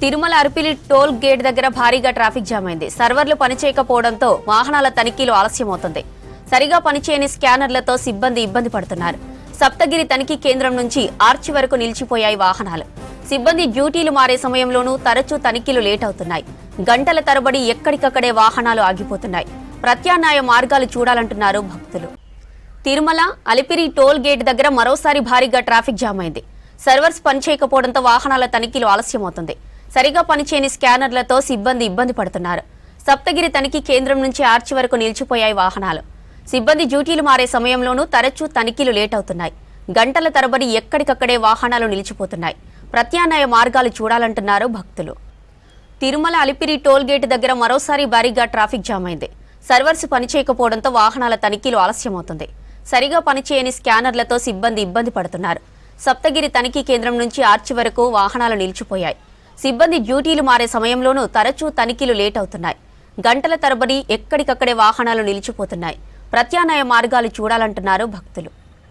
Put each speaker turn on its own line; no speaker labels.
Tirumala అరిపిలి toll gate దగ్గర భారీగా traffic jam అయింది. సర్వర్లు పనిచేయకపోవడంతో వాహనాల తనిఖీలు ఆలస్యమవుతుంది. సరిగా పనిచేయని స్కానర్లతో సిబ్బంది ఇబ్బంది పడుతున్నారు. సప్తగిరి తనిఖీ కేంద్రం నుంచి ఆర్చి వరకు నిలిచిపోయాయి వాహనాలు. సిబ్బంది డ్యూటీలు మారే సమయంలోనూ తరచూ తనిఖీలు లేట్ అవుతున్నాయి. గంటల తరబడి ఎక్కడికక్కడే వాహనాలు ఆగిపోతున్నాయి. ప్రత్యామ్నాయ మార్గాలు చూడాలంటున్నారు భక్తులు. తిరుమల అలిపిరి టోల్ గేట్ దగ్గర మరోసారి భారీగా ట్రాఫిక్ జామ్ అయింది. సర్వర్స్ పనిచేయకపోవడంతో వాహనాల తనిఖీలు ఆలస్యమవుతుంది. సరిగా పనిచేయని స్కానర్లతో సిబ్బంది ఇబ్బంది పడుతున్నారు. సప్తగిరి తనిఖీ కేంద్రం నుంచి ఆర్చి వరకు నిలిచిపోయాయి వాహనాలు. సిబ్బంది డ్యూటీలు మారే సమయంలోనూ తరచూ తనిఖీలు లేట్ అవుతున్నాయి. గంటల తరబడి ఎక్కడికక్కడే వాహనాలు నిలిచిపోతున్నాయి. ప్రత్యామ్నాయ మార్గాలు చూడాలంటున్నారు భక్తులు. తిరుమల అలిపిరి టోల్ గేట్ దగ్గర మరోసారి భారీగా ట్రాఫిక్ జామ్ అయింది. సర్వర్స్ పనిచేయకపోవడంతో వాహనాల తనిఖీలు ఆలస్యమవుతుంది. సరిగా పనిచేయని స్కానర్లతో సిబ్బంది ఇబ్బంది పడుతున్నారు. సప్తగిరి తనిఖీ కేంద్రం నుంచి ఆర్చి వరకు వాహనాలు నిలిచిపోయాయి. సిబ్బంది డ్యూటీలు మారే సమయంలోనూ తరచూ తనిఖీలు లేట్ అవుతున్నాయి. గంటల తరబడి ఎక్కడికక్కడే వాహనాలు నిలిచిపోతున్నాయి. ప్రత్యామ్నాయ మార్గాలు చూడాలంటున్నారు భక్తులు.